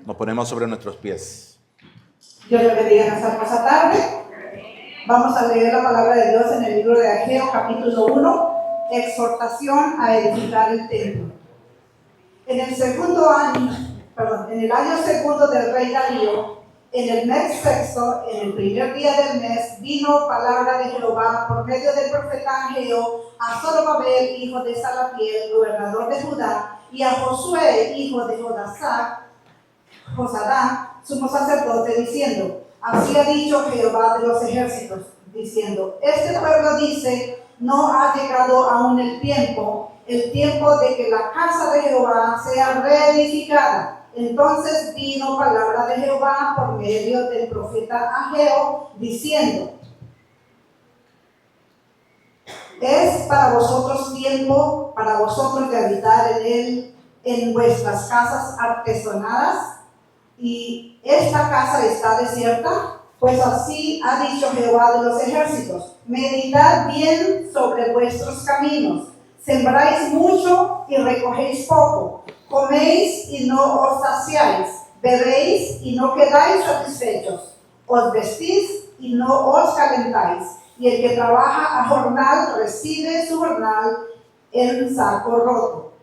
Nos ponemos sobre nuestros pies. Dios le bendiga esta hermosa tarde. Vamos a leer la palabra de Dios en el libro de Ageo, capítulo 1, exhortación a edificar el templo. En el año segundo del rey Darío, en el mes sexto, en el primer día del mes, vino palabra de Jehová por medio del profeta Ageo a Zorobabel, hijo de Salatiel, gobernador de Judá, y a Josué, hijo de Josadán, sumo sacerdote, diciendo: así ha dicho Jehová de los ejércitos, diciendo: este pueblo dice, no ha llegado aún el tiempo de que la casa de Jehová sea reedificada. Entonces vino palabra de Jehová por medio del profeta Ageo, diciendo: es para vosotros tiempo, para vosotros de habitar en él, en vuestras casas artesonadas, y esta casa está desierta. Pues así ha dicho Jehová de los ejércitos: meditad bien sobre vuestros caminos. Sembráis mucho y recogéis poco. Coméis y no os saciáis. Bebéis y no quedáis satisfechos. Os vestís y no os calentáis. Y el que trabaja a jornal recibe su jornal en saco roto.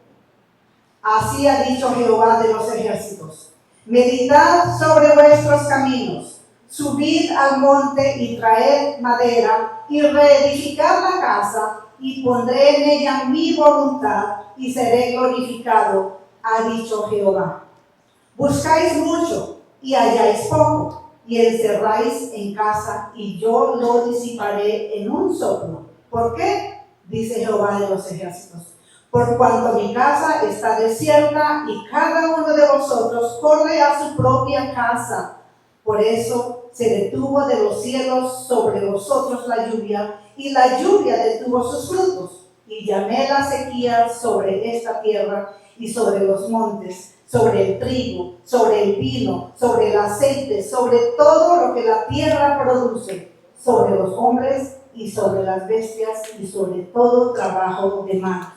Así ha dicho Jehová de los ejércitos: meditad sobre vuestros caminos, subid al monte y traed madera, y reedificad la casa, y pondré en ella mi voluntad, y seré glorificado, ha dicho Jehová. Buscáis mucho, y halláis poco, y encerráis en casa, y yo lo disiparé en un soplo. ¿Por qué? Dice Jehová de los ejércitos: por cuanto mi casa está desierta y cada uno de vosotros corre a su propia casa. Por eso se detuvo de los cielos sobre vosotros la lluvia, y la lluvia detuvo sus frutos. Y llamé la sequía sobre esta tierra y sobre los montes, sobre el trigo, sobre el vino, sobre el aceite, sobre todo lo que la tierra produce, sobre los hombres y sobre las bestias y sobre todo trabajo de mano.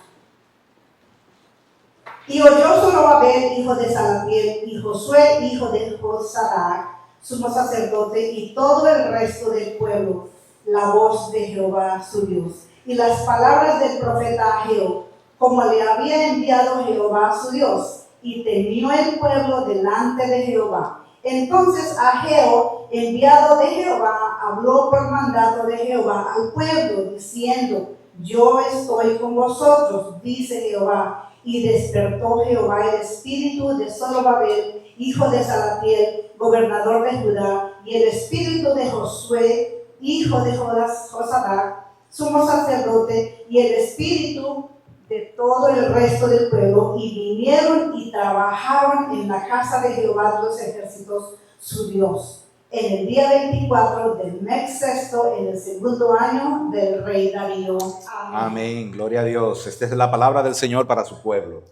Y oyó Zorobabel, hijo de Salatiel, y Josué, hijo de Josadac, sumo sacerdote, y todo el resto del pueblo, la voz de Jehová su Dios, y las palabras del profeta Ageo, como le había enviado Jehová su Dios, y temió el pueblo delante de Jehová. Entonces Ageo, enviado de Jehová, habló por mandato de Jehová al pueblo, diciendo: yo estoy con vosotros, dice Jehová. Y despertó Jehová el espíritu de Zorobabel, hijo de Salatiel, gobernador de Judá, y el espíritu de Josué, hijo de Josadac, sumo sacerdote, y el espíritu de todo el resto del pueblo, y vinieron y trabajaron en la casa de Jehová de los ejércitos, su Dios, en el día 24 del mes sexto, en el segundo año del rey Darío. Amén. Amén. Gloria a Dios. Esta es la palabra del Señor para su pueblo.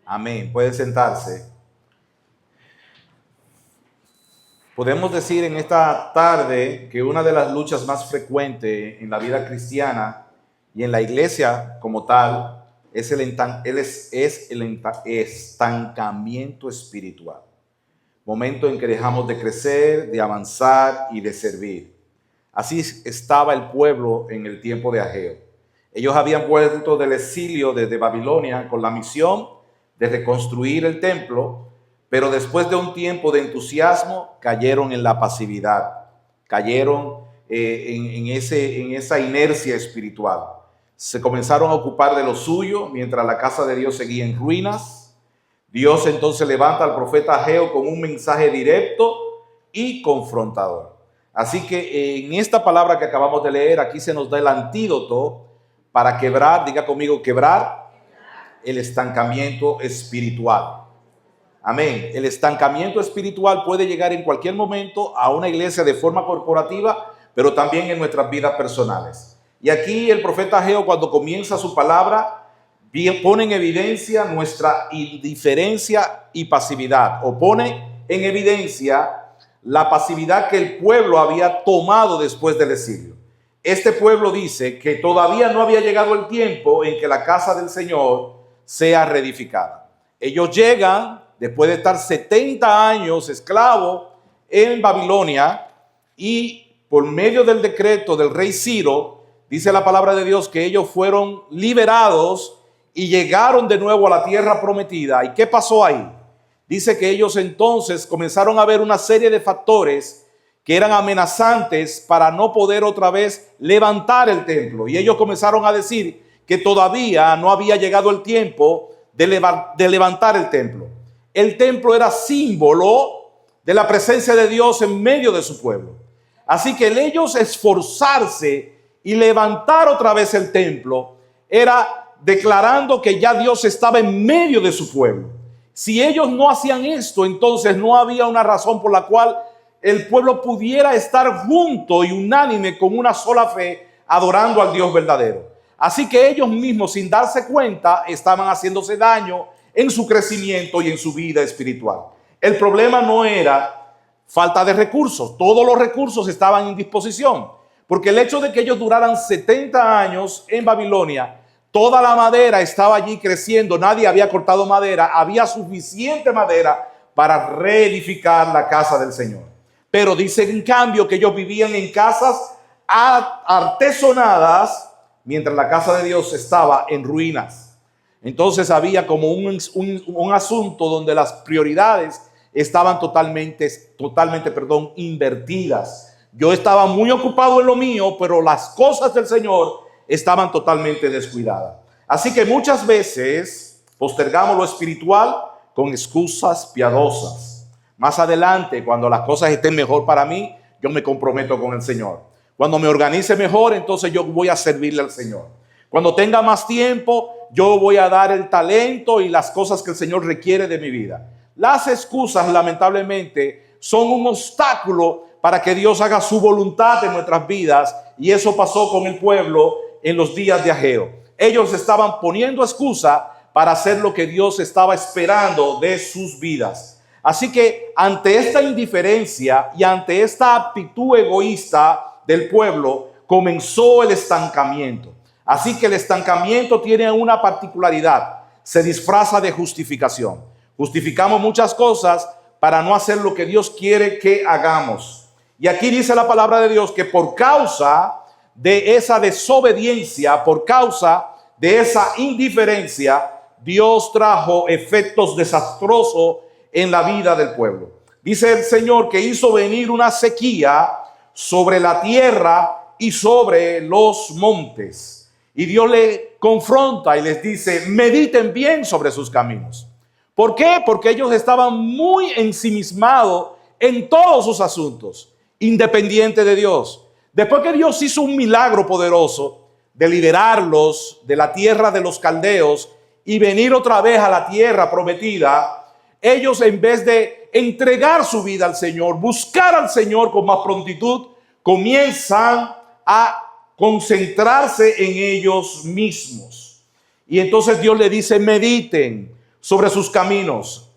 Amén. Pueden sentarse. Podemos decir en esta tarde que una de las luchas más frecuentes en la vida cristiana y en la iglesia como tal es el estancamiento espiritual. Momento en que dejamos de crecer, de avanzar y de servir. Así estaba el pueblo en el tiempo de Ageo. Ellos habían vuelto del exilio desde Babilonia con la misión de reconstruir el templo, pero después de un tiempo de entusiasmo cayeron en la pasividad, cayeron en esa inercia espiritual. Se comenzaron a ocupar de lo suyo mientras la casa de Dios seguía en ruinas. Dios entonces levanta al profeta Ageo con un mensaje directo y confrontador. Así que en esta palabra que acabamos de leer, aquí se nos da el antídoto para quebrar, diga conmigo, quebrar el estancamiento espiritual. Amén. El estancamiento espiritual puede llegar en cualquier momento a una iglesia de forma corporativa, pero también en nuestras vidas personales. Y aquí el profeta Ageo, cuando comienza su palabra, pone en evidencia nuestra indiferencia y pasividad, o pone en evidencia la pasividad que el pueblo había tomado después del exilio. Este pueblo dice que todavía no había llegado el tiempo en que la casa del Señor sea reedificada. Ellos llegan después de estar 70 años esclavos en Babilonia, y por medio del decreto del rey Ciro, dice la palabra de Dios que ellos fueron liberados y llegaron de nuevo a la tierra prometida. ¿Y qué pasó ahí? Dice que ellos entonces comenzaron a ver una serie de factores que eran amenazantes para no poder otra vez levantar el templo. Y ellos comenzaron a decir que todavía no había llegado el tiempo de levantar el templo. El templo era símbolo de la presencia de Dios en medio de su pueblo. Así que el ellos esforzarse y levantar otra vez el templo era declarando que ya Dios estaba en medio de su pueblo. Si ellos no hacían esto, entonces no había una razón por la cual el pueblo pudiera estar junto y unánime con una sola fe, adorando al Dios verdadero. Así que ellos mismos, sin darse cuenta, estaban haciéndose daño en su crecimiento y en su vida espiritual. El problema no era falta de recursos. Todos los recursos estaban en disposición, porque el hecho de que ellos duraran 70 años en Babilonia, toda la madera estaba allí creciendo, nadie había cortado madera, había suficiente madera para reedificar la casa del Señor. Pero dice en cambio que ellos vivían en casas artesonadas, mientras la casa de Dios estaba en ruinas. Entonces había como un asunto donde las prioridades estaban totalmente, invertidas. Yo estaba muy ocupado en lo mío, pero las cosas del Señor estaban totalmente descuidadas. Así que muchas veces postergamos lo espiritual con excusas piadosas. Más adelante, cuando las cosas estén mejor para mí, yo me comprometo con el Señor. Cuando me organice mejor, entonces yo voy a servirle al Señor. Cuando tenga más tiempo, yo voy a dar el talento y las cosas que el Señor requiere de mi vida. Las excusas, lamentablemente, son un obstáculo para que Dios haga su voluntad en nuestras vidas, y eso pasó con el pueblo en los días de Ageo. Ellos estaban poniendo excusa para hacer lo que Dios estaba esperando de sus vidas. Así que ante esta indiferencia y ante esta actitud egoísta del pueblo, comenzó el estancamiento. Así que el estancamiento tiene una particularidad: se disfraza de justificación. Justificamos muchas cosas para no hacer lo que Dios quiere que hagamos. Y aquí dice la palabra de Dios que por causa de esa desobediencia, por causa de esa indiferencia, Dios trajo efectos desastrosos en la vida del pueblo. Dice el Señor que hizo venir una sequía sobre la tierra y sobre los montes. Y Dios le confronta y les dice: mediten bien sobre sus caminos. ¿Por qué? Porque ellos estaban muy ensimismados en todos sus asuntos, independiente de Dios. Después que Dios hizo un milagro poderoso de liberarlos de la tierra de los caldeos y venir otra vez a la tierra prometida, ellos, en vez de entregar su vida al Señor, buscar al Señor con más prontitud, comienzan a concentrarse en ellos mismos. Y entonces Dios le dice: mediten sobre sus caminos,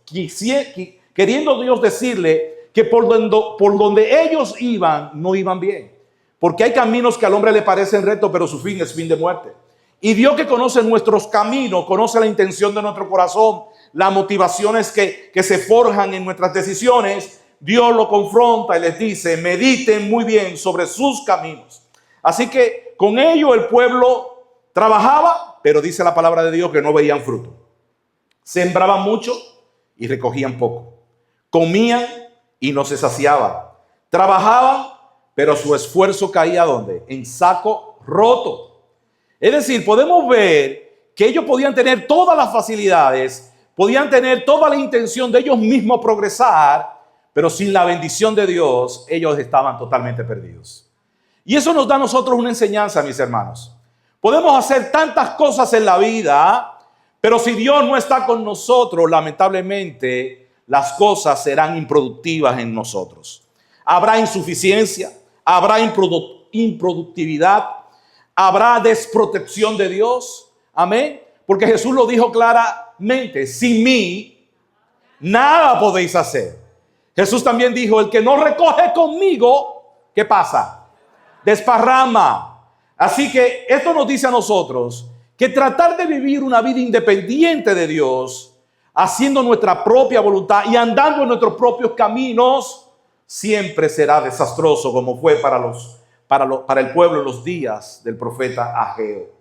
queriendo Dios decirle que por donde ellos iban, no iban bien. Porque hay caminos que al hombre le parecen rectos, pero su fin es fin de muerte. Y Dios, que conoce nuestros caminos, conoce la intención de nuestro corazón, las motivaciones que se forjan en nuestras decisiones, Dios lo confronta y les dice: mediten muy bien sobre sus caminos. Así que con ello el pueblo trabajaba, pero dice la palabra de Dios que no veían fruto. Sembraban mucho y recogían poco. Comían y no se saciaban. Trabajaban, pero su esfuerzo caía ¿dónde? En saco roto. Es decir, podemos ver que ellos podían tener todas las facilidades, podían tener toda la intención de ellos mismos progresar, pero sin la bendición de Dios, ellos estaban totalmente perdidos. Y eso nos da a nosotros una enseñanza, mis hermanos. Podemos hacer tantas cosas en la vida, pero si Dios no está con nosotros, lamentablemente las cosas serán improductivas en nosotros. Habrá insuficiencia, habrá improductividad, habrá desprotección de Dios. Amén. Porque Jesús lo dijo claramente: sin mí nada podéis hacer. Jesús también dijo: el que no recoge conmigo, ¿qué pasa? Desparrama. Así que esto nos dice a nosotros que tratar de vivir una vida independiente de Dios, haciendo nuestra propia voluntad y andando en nuestros propios caminos, siempre será desastroso, como fue para el pueblo en los días del profeta Ageo.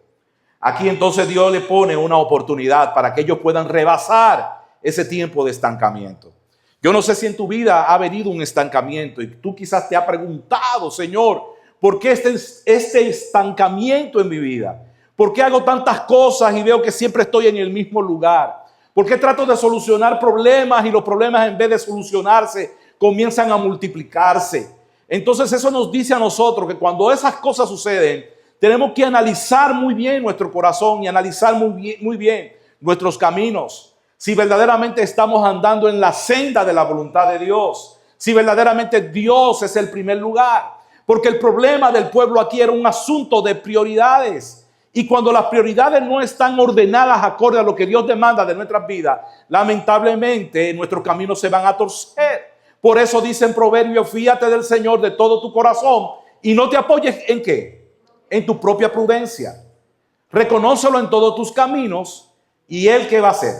Aquí entonces Dios le pone una oportunidad para que ellos puedan rebasar ese tiempo de estancamiento. Yo no sé si en tu vida ha venido un estancamiento y tú quizás te has preguntado: Señor, ¿por qué este estancamiento en mi vida? ¿Por qué hago tantas cosas y veo que siempre estoy en el mismo lugar? ¿Por qué trato de solucionar problemas y los problemas, en vez de solucionarse, comienzan a multiplicarse? Entonces eso nos dice a nosotros que cuando esas cosas suceden, tenemos que analizar muy bien nuestro corazón y analizar muy bien nuestros caminos. Si verdaderamente estamos andando en la senda de la voluntad de Dios, si verdaderamente Dios es el primer lugar. Porque el problema del pueblo aquí era un asunto de prioridades. Y cuando las prioridades no están ordenadas acorde a lo que Dios demanda de nuestras vidas, lamentablemente nuestros caminos se van a torcer. Por eso dice en Proverbios: fíate del Señor de todo tu corazón y no te apoyes ¿en qué? En tu propia prudencia. Reconócelo en todos tus caminos y Él, ¿qué va a hacer?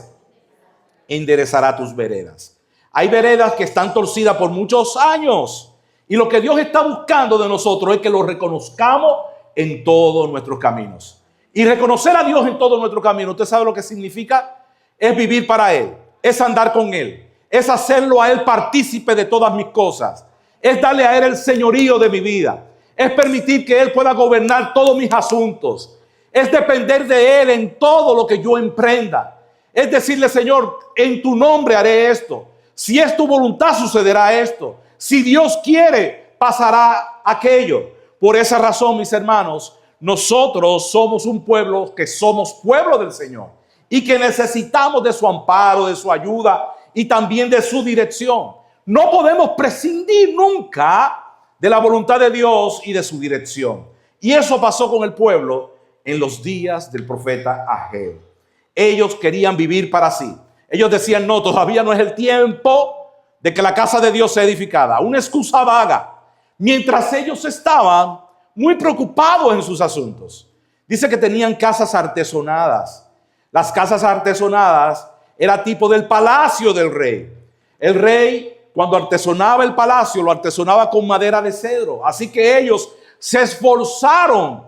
Enderezará tus veredas. Hay veredas que están torcidas por muchos años y lo que Dios está buscando de nosotros es que lo reconozcamos en todos nuestros caminos. Y reconocer a Dios en todos nuestros caminos, ¿usted sabe lo que significa? Es vivir para Él, es andar con Él, es hacerlo a Él partícipe de todas mis cosas, es darle a Él el señorío de mi vida, es permitir que Él pueda gobernar todos mis asuntos, es depender de Él en todo lo que yo emprenda. Es decirle: Señor, en tu nombre haré esto. Si es tu voluntad, sucederá esto. Si Dios quiere, pasará aquello. Por esa razón, mis hermanos, nosotros somos un pueblo que somos pueblo del Señor y que necesitamos de su amparo, de su ayuda y también de su dirección. No podemos prescindir nunca de la voluntad de Dios y de su dirección. Y eso pasó con el pueblo en los días del profeta Ageo. Ellos querían vivir para sí. Ellos decían: no, todavía no es el tiempo de que la casa de Dios sea edificada. Una excusa vaga. Mientras ellos estaban muy preocupados en sus asuntos. Dice que tenían casas artesonadas. Las casas artesonadas era tipo del palacio del rey. El rey, cuando artesonaba el palacio, lo artesonaba con madera de cedro. Así que ellos se esforzaron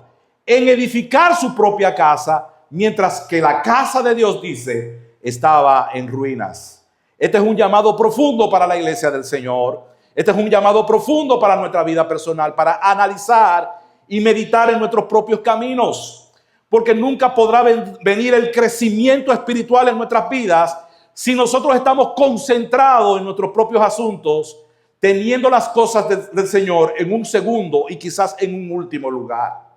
en edificar su propia casa, mientras que la casa de Dios, dice, estaba en ruinas. Este es un llamado profundo para la iglesia del Señor. Este es un llamado profundo para nuestra vida personal, para analizar y meditar en nuestros propios caminos. Porque nunca podrá venir el crecimiento espiritual en nuestras vidas si nosotros estamos concentrados en nuestros propios asuntos, teniendo las cosas del Señor en un segundo y quizás en un último lugar.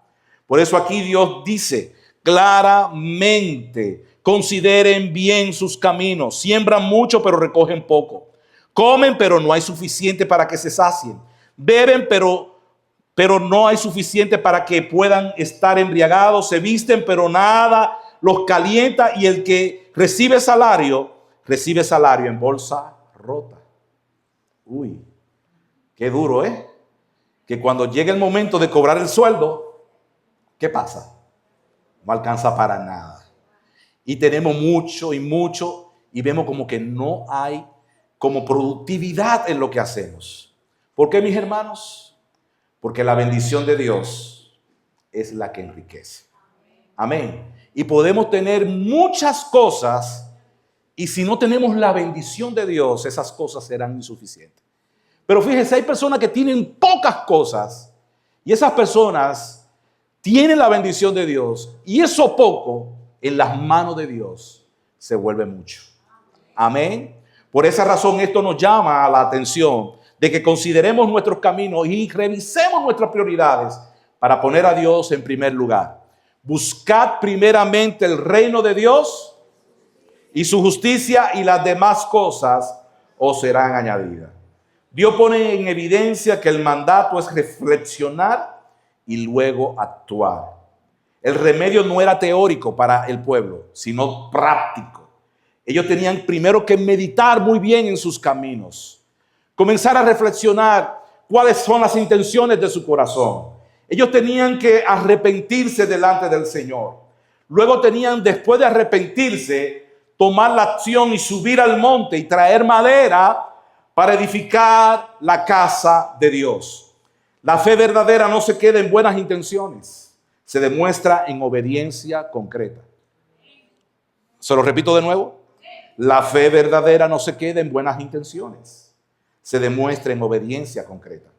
Por eso aquí Dios dice claramente: consideren bien sus caminos. Siembran mucho, pero recogen poco. Comen, pero no hay suficiente para que se sacien. Beben, pero no hay suficiente para que puedan estar embriagados. Se visten, pero nada los calienta. Y el que recibe salario en bolsa rota. Uy, qué duro, ¿eh? Que cuando llegue el momento de cobrar el sueldo, ¿qué pasa? No alcanza para nada. Y tenemos mucho y vemos como que no hay como productividad en lo que hacemos. ¿Por qué, mis hermanos? Porque la bendición de Dios es la que enriquece. Amén. Y podemos tener muchas cosas y si no tenemos la bendición de Dios, esas cosas serán insuficientes. Pero fíjense, hay personas que tienen pocas cosas y esas personas tienen la bendición de Dios y eso poco en las manos de Dios se vuelve mucho. Amén. Por esa razón esto nos llama a la atención de que consideremos nuestros caminos y revisemos nuestras prioridades para poner a Dios en primer lugar. Buscad primeramente el reino de Dios y su justicia y las demás cosas os serán añadidas. Dios pone en evidencia que el mandato es reflexionar y luego actuar. El remedio no era teórico para el pueblo, sino práctico. Ellos tenían primero que meditar muy bien en sus caminos, comenzar a reflexionar cuáles son las intenciones de su corazón. Ellos tenían que arrepentirse delante del Señor. Luego tenían, después de arrepentirse, tomar la acción y subir al monte y traer madera para edificar la casa de Dios. La fe verdadera no se queda en buenas intenciones, se demuestra en obediencia concreta. Se lo repito de nuevo. La fe verdadera no se queda en buenas intenciones, se demuestra en obediencia concreta.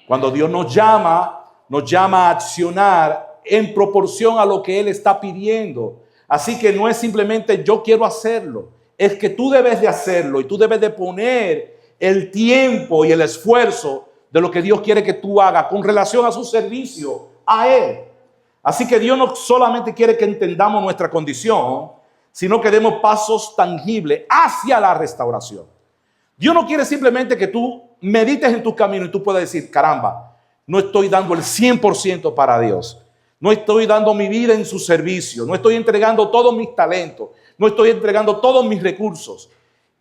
Cuando Dios nos llama a accionar en proporción a lo que Él está pidiendo. Así que no es simplemente yo quiero hacerlo, es que tú debes de hacerlo y tú debes de poner el tiempo y el esfuerzo de lo que Dios quiere que tú hagas con relación a su servicio a Él. Así que Dios no solamente quiere que entendamos nuestra condición, sino que demos pasos tangibles hacia la restauración. Dios no quiere simplemente que tú medites en tu camino y tú puedas decir, caramba, no estoy dando el 100% para Dios. No estoy dando mi vida en su servicio. No estoy entregando todos mis talentos. No estoy entregando todos mis recursos.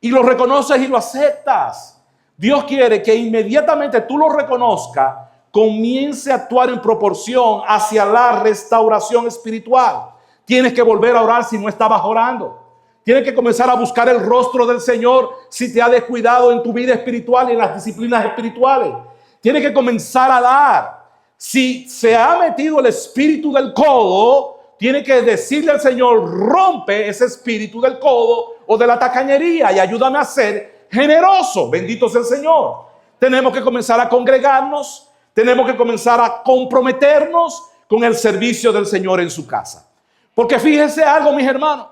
Y lo reconoces y lo aceptas. Dios quiere que inmediatamente tú lo reconozcas, comience a actuar en proporción hacia la restauración espiritual. Tienes que volver a orar si no estabas orando. Tienes que comenzar a buscar el rostro del Señor si te ha descuidado en tu vida espiritual y en las disciplinas espirituales. Tienes que comenzar a dar. Si se ha metido el espíritu del codo, tiene que decirle al Señor, rompe ese espíritu del codo o de la tacañería y ayúdame a ser generoso. Bendito sea el Señor. Tenemos que comenzar a congregarnos, tenemos que comenzar a comprometernos con el servicio del Señor en su casa. Porque fíjense algo, mis hermanos,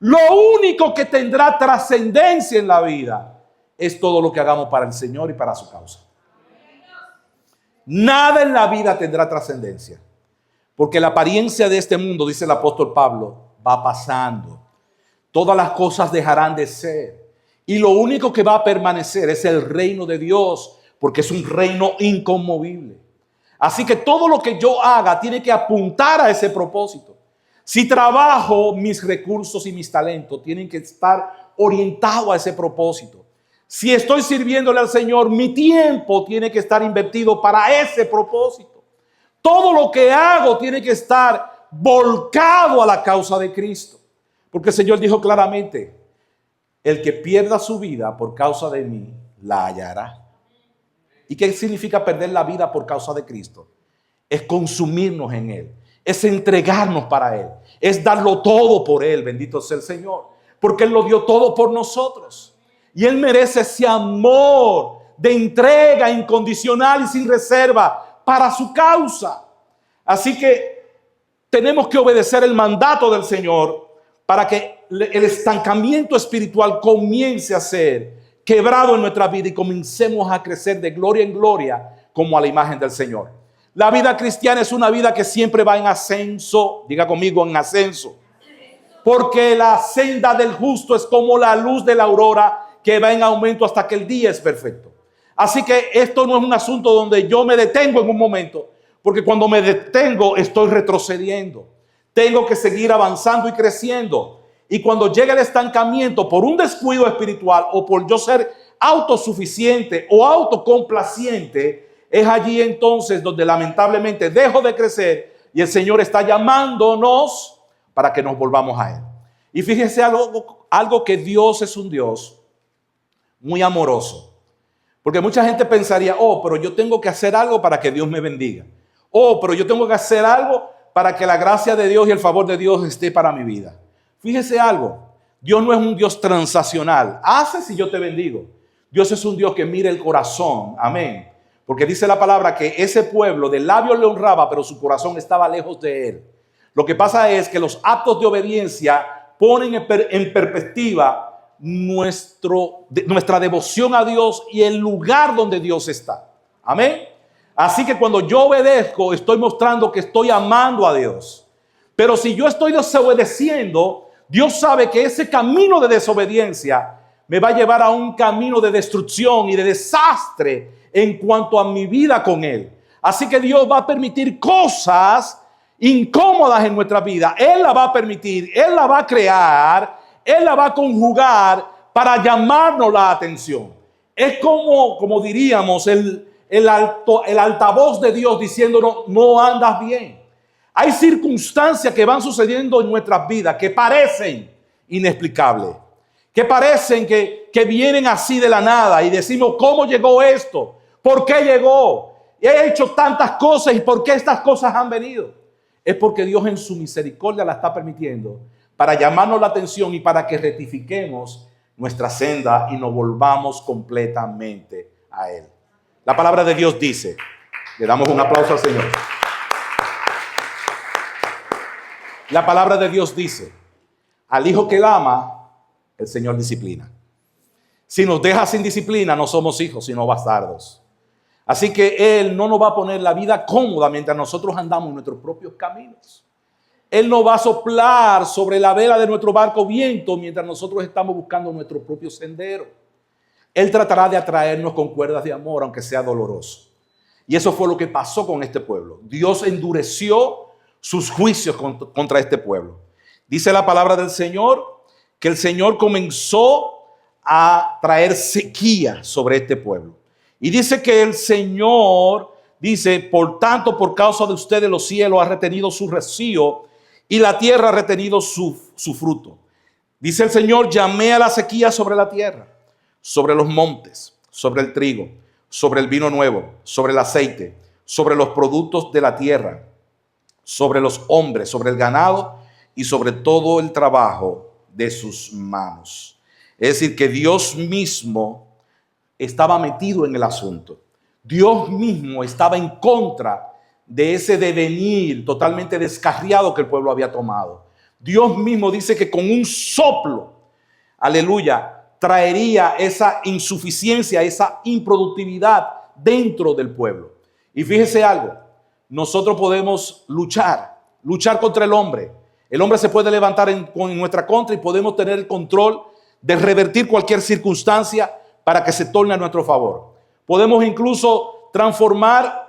lo único que tendrá trascendencia en la vida es todo lo que hagamos para el Señor y para su causa. Nada en la vida tendrá trascendencia, porque la apariencia de este mundo, dice el apóstol Pablo, va pasando. Todas las cosas dejarán de ser y lo único que va a permanecer es el reino de Dios, porque es un reino inconmovible. Así que todo lo que yo haga tiene que apuntar a ese propósito. Si trabajo, mis recursos y mis talentos tienen que estar orientados a ese propósito. Si estoy sirviéndole al Señor, mi tiempo tiene que estar invertido para ese propósito. Todo lo que hago tiene que estar volcado a la causa de Cristo. Porque el Señor dijo claramente, el que pierda su vida por causa de mí, la hallará. ¿Y qué significa perder la vida por causa de Cristo? Es consumirnos en Él, es entregarnos para Él, es darlo todo por Él, bendito sea el Señor, porque Él lo dio todo por nosotros. Y Él merece ese amor de entrega incondicional y sin reserva para su causa. Así que tenemos que obedecer el mandato del Señor para que el estancamiento espiritual comience a ser quebrado en nuestra vida y comencemos a crecer de gloria en gloria como a la imagen del Señor. La vida cristiana es una vida que siempre va en ascenso. Diga conmigo, en ascenso. Porque la senda del justo es como la luz de la aurora que va en aumento hasta que el día es perfecto. Así que esto no es un asunto donde yo me detengo en un momento, porque cuando me detengo estoy retrocediendo. Tengo que seguir avanzando y creciendo. Y cuando llega el estancamiento por un descuido espiritual o por yo ser autosuficiente o autocomplaciente, es allí entonces donde lamentablemente dejo de crecer y el Señor está llamándonos para que nos volvamos a Él. Y fíjense algo que Dios es un Dios muy amoroso. Porque mucha gente pensaría, pero yo tengo que hacer algo para que Dios me bendiga. Pero yo tengo que hacer algo para que la gracia de Dios y el favor de Dios esté para mi vida. Fíjese algo, Dios no es un Dios transaccional. Haces y yo te bendigo. Dios es un Dios que mira el corazón. Amén. Porque dice la palabra que ese pueblo de labios le honraba, pero su corazón estaba lejos de Él. Lo que pasa es que los actos de obediencia ponen en perspectiva nuestra devoción a Dios y el lugar donde Dios está. Amén. Así que cuando yo obedezco, estoy mostrando que estoy amando a Dios. Pero si yo estoy desobedeciendo, Dios sabe que ese camino de desobediencia me va a llevar a un camino de destrucción y de desastre en cuanto a mi vida con Él. Así que Dios va a permitir cosas incómodas en nuestra vida, Él la va a permitir, Él la va a crear, Él la va a conjugar para llamarnos la atención. Es como diríamos el altavoz de Dios diciéndonos: no andas bien. Hay circunstancias que van sucediendo en nuestras vidas que parecen inexplicables, que parecen que vienen así de la nada y decimos: ¿cómo llegó esto? ¿Por qué llegó? He hecho tantas cosas, ¿y por qué estas cosas han venido? Es porque Dios en su misericordia la está permitiendo para llamarnos la atención y para que rectifiquemos nuestra senda y nos volvamos completamente a Él. La palabra de Dios dice, le damos un aplauso al Señor. La palabra de Dios dice: al hijo que Él ama, el Señor disciplina. Si nos deja sin disciplina, no somos hijos, sino bastardos. Así que Él no nos va a poner la vida cómoda mientras nosotros andamos en nuestros propios caminos. Él no va a soplar sobre la vela de nuestro barco viento mientras nosotros estamos buscando nuestro propio sendero. Él tratará de atraernos con cuerdas de amor, aunque sea doloroso. Y eso fue lo que pasó con este pueblo. Dios endureció sus juicios contra este pueblo. Dice la palabra del Señor que el Señor comenzó a traer sequía sobre este pueblo. Y dice que el Señor dice: por tanto, por causa de ustedes los cielos han retenido su rocío y la tierra ha retenido su fruto. Dice el Señor: llamé a la sequía sobre la tierra, sobre los montes, sobre el trigo, sobre el vino nuevo, sobre el aceite, sobre los productos de la tierra, sobre los hombres, sobre el ganado y sobre todo el trabajo de sus manos. Es decir, que Dios mismo estaba metido en el asunto. Dios mismo estaba en contra de ese devenir totalmente descarriado que el pueblo había tomado. Dios mismo dice que con un soplo, aleluya, traería esa insuficiencia, esa improductividad dentro del pueblo. Y fíjese algo, nosotros podemos luchar contra el hombre. El hombre se puede levantar en nuestra contra y podemos tener el control de revertir cualquier circunstancia para que se torne a nuestro favor. Podemos incluso transformar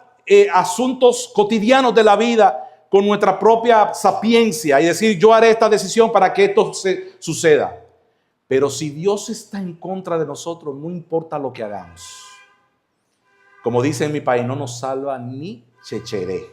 asuntos cotidianos de la vida con nuestra propia sapiencia y decir: yo haré esta decisión para que esto suceda. Pero si Dios está en contra de nosotros, no importa lo que hagamos. Como dice en mi país, no nos salva ni checheré.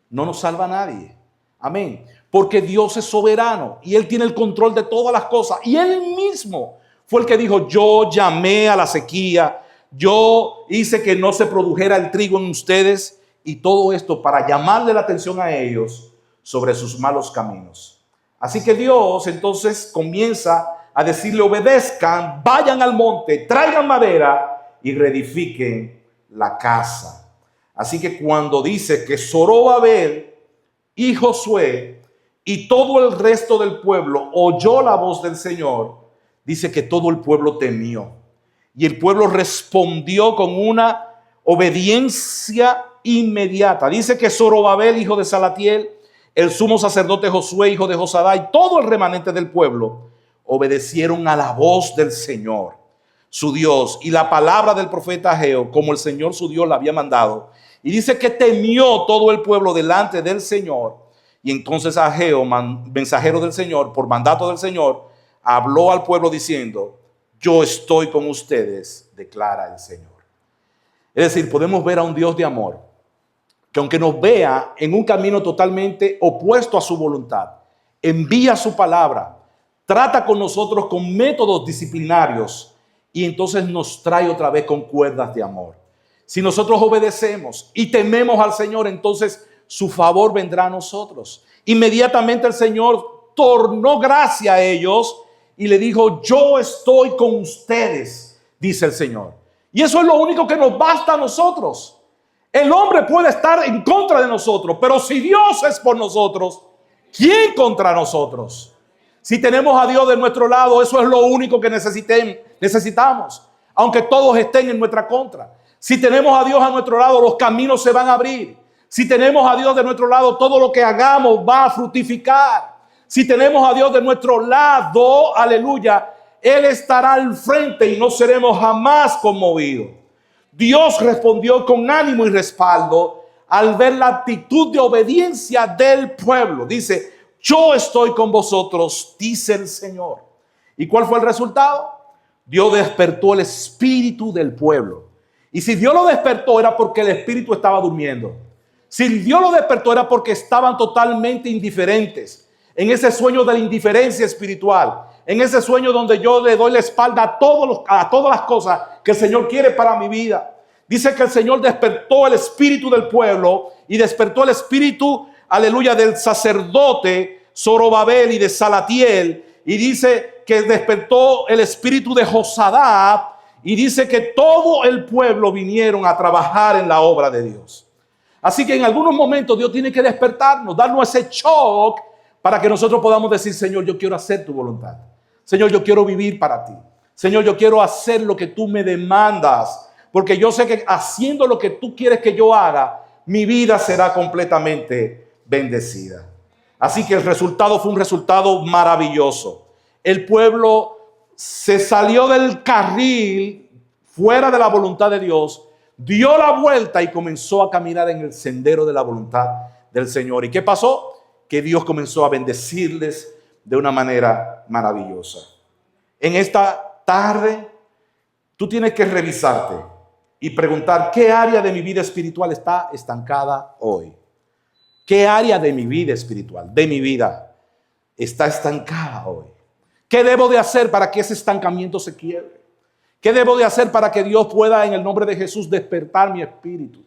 No nos salva nadie. Amén. Porque Dios es soberano y Él tiene el control de todas las cosas. Y Él mismo fue el que dijo: yo llamé a la sequía, yo hice que no se produjera el trigo en ustedes, y todo esto para llamarle la atención a ellos sobre sus malos caminos. Así que Dios entonces comienza a decirle: obedezcan, vayan al monte, traigan madera y reedifiquen la casa. Así que cuando dice que Zorobabel y Josué y todo el resto del pueblo oyó la voz del Señor, dice que todo el pueblo temió. Y el pueblo respondió con una obediencia inmediata. Dice que Zorobabel, hijo de Salatiel, el sumo sacerdote Josué, hijo de Josadá, y todo el remanente del pueblo obedecieron a la voz del Señor, su Dios, y la palabra del profeta Ageo, como el Señor su Dios la había mandado. Y dice que temió todo el pueblo delante del Señor. Y entonces Ageo, mensajero del Señor, por mandato del Señor, habló al pueblo diciendo: yo estoy con ustedes, declara el Señor. Es decir, podemos ver a un Dios de amor que, aunque nos vea en un camino totalmente opuesto a su voluntad, envía su palabra, trata con nosotros con métodos disciplinarios y entonces nos trae otra vez con cuerdas de amor. Si nosotros obedecemos y tememos al Señor, entonces su favor vendrá a nosotros. Inmediatamente el Señor tornó gracia a ellos y le dijo: yo estoy con ustedes, dice el Señor. Y eso es lo único que nos basta a nosotros. El hombre puede estar en contra de nosotros, pero si Dios es por nosotros, ¿quién contra nosotros? Si tenemos a Dios de nuestro lado, eso es lo único que necesitamos, aunque todos estén en nuestra contra. Si tenemos a Dios a nuestro lado, los caminos se van a abrir. Si tenemos a Dios de nuestro lado, todo lo que hagamos va a fructificar. Si tenemos a Dios de nuestro lado, aleluya, Él estará al frente y no seremos jamás conmovidos. Dios respondió con ánimo y respaldo al ver la actitud de obediencia del pueblo. Dice, yo estoy con vosotros, dice el Señor. ¿Y cuál fue el resultado? Dios despertó el espíritu del pueblo. Y si Dios lo despertó era porque el espíritu estaba durmiendo. Si Dios lo despertó era porque estaban totalmente indiferentes. En ese sueño de la indiferencia espiritual. En ese sueño donde yo le doy la espalda a todas las cosas que el Señor quiere para mi vida. Dice que el Señor despertó el espíritu del pueblo y despertó el espíritu, aleluya, del sacerdote Zorobabel y de Salatiel. Y dice que despertó el espíritu de Josadá. Y dice que todo el pueblo vinieron a trabajar en la obra de Dios. Así que en algunos momentos Dios tiene que despertarnos, darnos ese shock para que nosotros podamos decir, Señor, yo quiero hacer tu voluntad. Señor, yo quiero vivir para ti. Señor, yo quiero hacer lo que tú me demandas. Porque yo sé que haciendo lo que tú quieres que yo haga, mi vida será completamente bendecida. Así que el resultado fue un resultado maravilloso. El pueblo se salió del carril fuera de la voluntad de Dios, dio la vuelta y comenzó a caminar en el sendero de la voluntad del Señor. ¿Y qué pasó? Que Dios comenzó a bendecirles de una manera maravillosa. En esta tarde, tú tienes que revisarte y preguntar qué área de mi vida espiritual está estancada hoy. ¿Qué área de mi vida espiritual, de mi vida, está estancada hoy? ¿Qué debo de hacer para que ese estancamiento se quiebre? ¿Qué debo de hacer para que Dios pueda en el nombre de Jesús despertar mi espíritu?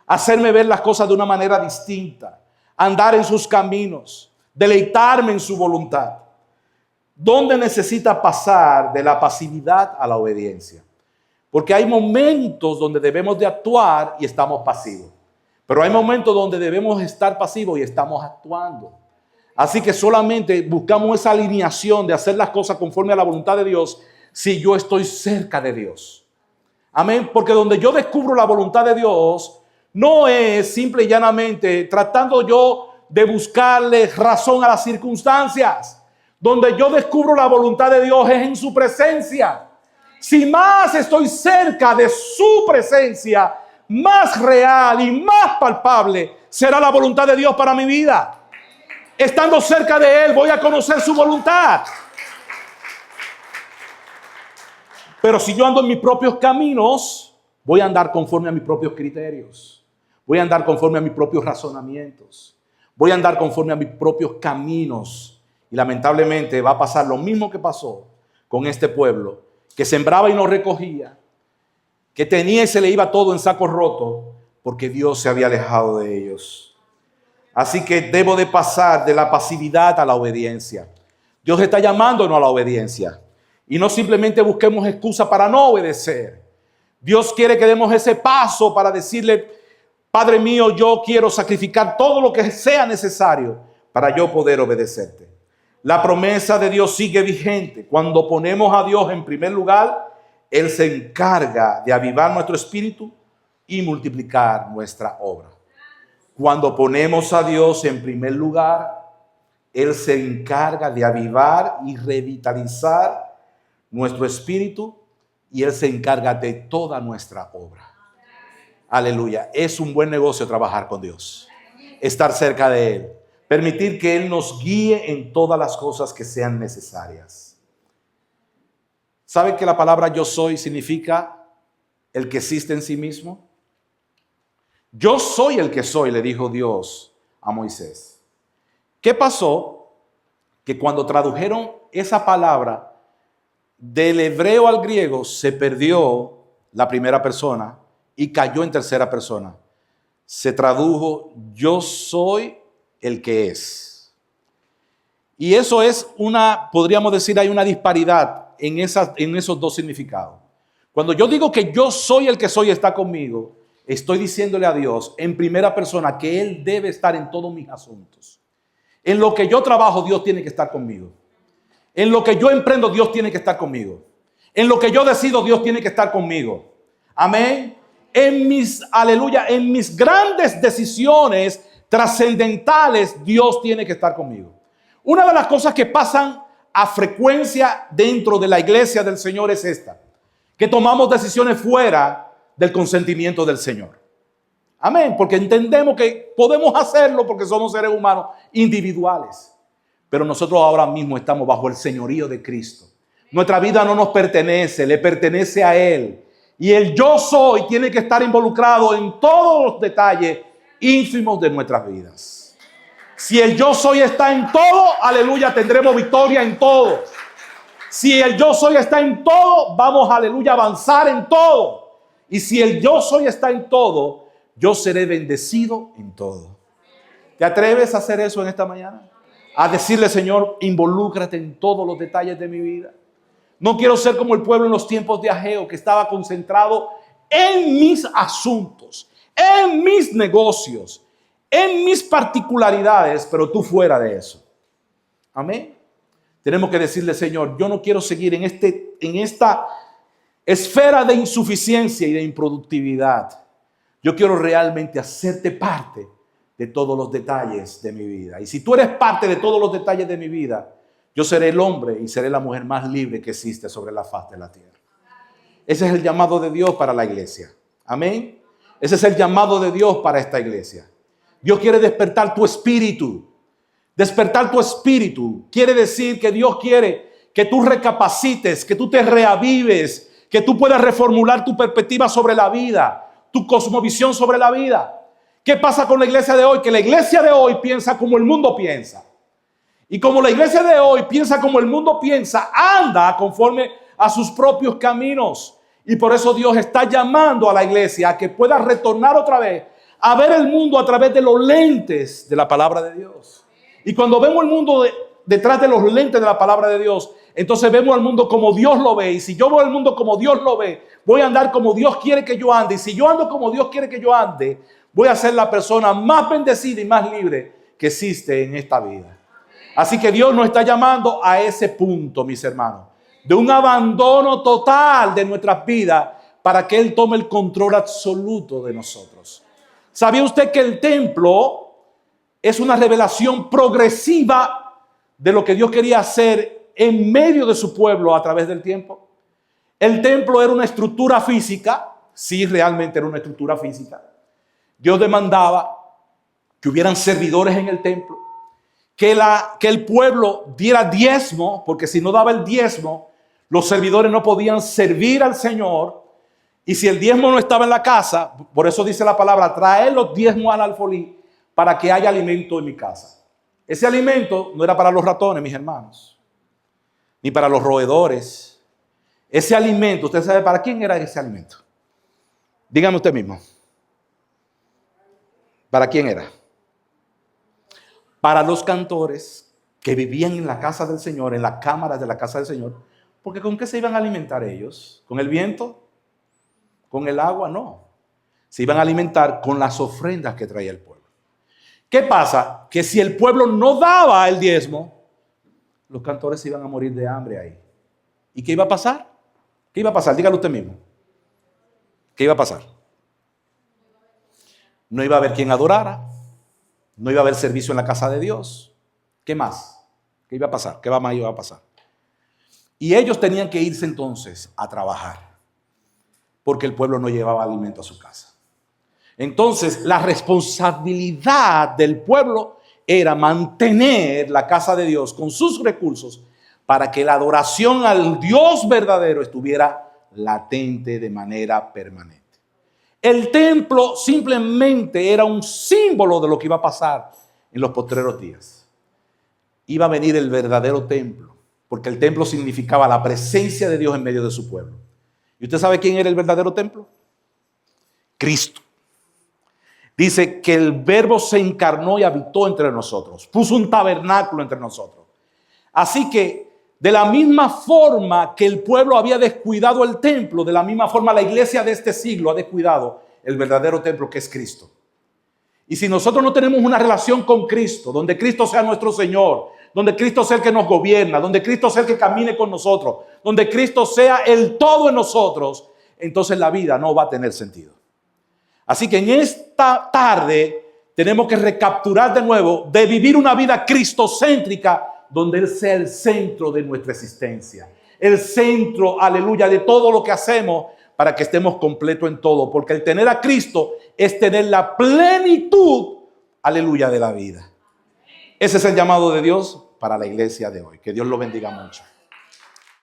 Hacerme ver las cosas de una manera distinta, andar en sus caminos, deleitarme en su voluntad. ¿Dónde necesita pasar de la pasividad a la obediencia? Porque hay momentos donde debemos de actuar y estamos pasivos. Pero hay momentos donde debemos estar pasivos y estamos actuando. Así que solamente buscamos esa alineación de hacer las cosas conforme a la voluntad de Dios si yo estoy cerca de Dios. Amén. Porque donde yo descubro la voluntad de Dios no es simple y llanamente tratando yo de buscarle razón a las circunstancias. Donde yo descubro la voluntad de Dios es en su presencia. Si más estoy cerca de su presencia, más real y más palpable será la voluntad de Dios para mi vida. Estando cerca de Él, voy a conocer su voluntad. Pero si yo ando en mis propios caminos, voy a andar conforme a mis propios criterios. Voy a andar conforme a mis propios razonamientos. Voy a andar conforme a mis propios caminos. Y lamentablemente va a pasar lo mismo que pasó con este pueblo, que sembraba y no recogía, que tenía y se le iba todo en saco roto, porque Dios se había alejado de ellos. Así que debo de pasar de la pasividad a la obediencia. Dios está llamándonos a la obediencia. Y no simplemente busquemos excusas para no obedecer. Dios quiere que demos ese paso para decirle, Padre mío, yo quiero sacrificar todo lo que sea necesario para yo poder obedecerte. La promesa de Dios sigue vigente. Cuando ponemos a Dios en primer lugar, Él se encarga de avivar nuestro espíritu y multiplicar nuestra obra. Cuando ponemos a Dios en primer lugar, Él se encarga de avivar y revitalizar nuestro espíritu y Él se encarga de toda nuestra obra. Aleluya. Es un buen negocio trabajar con Dios. Estar cerca de Él. Permitir que Él nos guíe en todas las cosas que sean necesarias. ¿Sabe que la palabra yo soy significa el que existe en sí mismo? Yo soy el que soy, le dijo Dios a Moisés. ¿Qué pasó? Que cuando tradujeron esa palabra del hebreo al griego, se perdió la primera persona y cayó en tercera persona. Se tradujo, yo soy el que es. Y eso es podríamos decir, hay una disparidad en esos dos significados. Cuando yo digo que yo soy el que soy está conmigo, estoy diciéndole a Dios en primera persona que Él debe estar en todos mis asuntos. En lo que yo trabajo, Dios tiene que estar conmigo. En lo que yo emprendo, Dios tiene que estar conmigo. En lo que yo decido, Dios tiene que estar conmigo. Amén. En mis grandes decisiones trascendentales, Dios tiene que estar conmigo. Una de las cosas que pasan a frecuencia dentro de la iglesia del Señor es esta: que tomamos decisiones fuera del consentimiento del Señor. Amén, porque entendemos que podemos hacerlo porque somos seres humanos individuales. Pero nosotros ahora mismo estamos bajo el señorío de Cristo. Nuestra vida no nos pertenece, le pertenece a Él. Y el yo soy tiene que estar involucrado en todos los detalles ínfimos de nuestras vidas. Si el yo soy está en todo, aleluya, tendremos victoria en todo. Si el yo soy está en todo, vamos, aleluya, a avanzar en todo. Y si el yo soy está en todo, yo seré bendecido en todo. ¿Te atreves a hacer eso en esta mañana? A decirle, Señor, involúcrate en todos los detalles de mi vida. No quiero ser como el pueblo en los tiempos de Ageo, que estaba concentrado en mis asuntos, en mis negocios, en mis particularidades, pero tú fuera de eso. Amén. Tenemos que decirle, Señor, yo no quiero seguir en esta esfera de insuficiencia y de improductividad. Yo quiero realmente hacerte parte de todos los detalles de mi vida. Y si tú eres parte de todos los detalles de mi vida, yo seré el hombre y seré la mujer más libre que existe sobre la faz de la tierra. Ese es el llamado de Dios para la iglesia. Amén. Ese es el llamado de Dios para esta iglesia. Dios quiere despertar tu espíritu. Despertar tu espíritu quiere decir que Dios quiere que tú recapacites, que tú te reavives, que tú puedas reformular tu perspectiva sobre la vida, tu cosmovisión sobre la vida. ¿Qué pasa con la iglesia de hoy? Que la iglesia de hoy piensa como el mundo piensa. Y como la iglesia de hoy piensa como el mundo piensa, anda conforme a sus propios caminos. Y por eso Dios está llamando a la iglesia a que pueda retornar otra vez a ver el mundo a través de los lentes de la palabra de Dios. Y cuando vemos el mundo detrás de los lentes de la palabra de Dios, entonces vemos al mundo como Dios lo ve. Y si yo veo el mundo como Dios lo ve, voy a andar como Dios quiere que yo ande. Y si yo ando como Dios quiere que yo ande, voy a ser la persona más bendecida y más libre que existe en esta vida. Así que Dios nos está llamando a ese punto, mis hermanos, de un abandono total de nuestras vidas para que Él tome el control absoluto de nosotros. ¿Sabía usted que el templo es una revelación progresiva de lo que Dios quería hacer en medio de su pueblo a través del tiempo? El templo era una estructura física, sí, realmente era una estructura física. Dios demandaba que hubieran servidores en el templo, que el pueblo diera diezmo, porque si no daba el diezmo, los servidores no podían servir al Señor. Y si el diezmo no estaba en la casa, por eso dice la palabra, traer los diezmos al alfolí para que haya alimento en mi casa. Ese alimento no era para los ratones, mis hermanos, ni para los roedores. Ese alimento, ¿usted sabe para quién era ese alimento? Dígame usted mismo. ¿Para quién era? Para los cantores que vivían en la casa del Señor, en las cámaras de la casa del Señor. Porque ¿con qué se iban a alimentar ellos? ¿Con el viento? ¿Con el agua? No. Se iban a alimentar con las ofrendas que traía el pueblo. ¿Qué pasa? Que si el pueblo no daba el diezmo, los cantores se iban a morir de hambre ahí. ¿Y qué iba a pasar? ¿Qué iba a pasar? Dígalo usted mismo. ¿Qué iba a pasar? No iba a haber quien adorara. No iba a haber servicio en la casa de Dios. ¿Qué más? ¿Qué iba a pasar? ¿Qué más iba a pasar? Y ellos tenían que irse entonces a trabajar, porque el pueblo no llevaba alimento a su casa. Entonces, la responsabilidad del pueblo era mantener la casa de Dios con sus recursos para que la adoración al Dios verdadero estuviera latente de manera permanente. El templo simplemente era un símbolo de lo que iba a pasar en los postreros días. Iba a venir el verdadero templo, porque el templo significaba la presencia de Dios en medio de su pueblo. ¿Y usted sabe quién era el verdadero templo? Cristo. Dice que el Verbo se encarnó y habitó entre nosotros, puso un tabernáculo entre nosotros. Así que de la misma forma que el pueblo había descuidado el templo, de la misma forma la iglesia de este siglo ha descuidado el verdadero templo, que es Cristo. Y si nosotros no tenemos una relación con Cristo, donde Cristo sea nuestro Señor, donde Cristo sea el que nos gobierna, donde Cristo sea el que camine con nosotros, donde Cristo sea el todo en nosotros, entonces la vida no va a tener sentido. Así que en esta tarde tenemos que recapturar de nuevo, de vivir una vida cristocéntrica, donde Él sea el centro de nuestra existencia, el centro, aleluya, de todo lo que hacemos, para que estemos completos en todo, porque el tener a Cristo es tener la plenitud, aleluya, de la vida. Ese es el llamado de Dios para la iglesia de hoy. Que Dios lo bendiga mucho.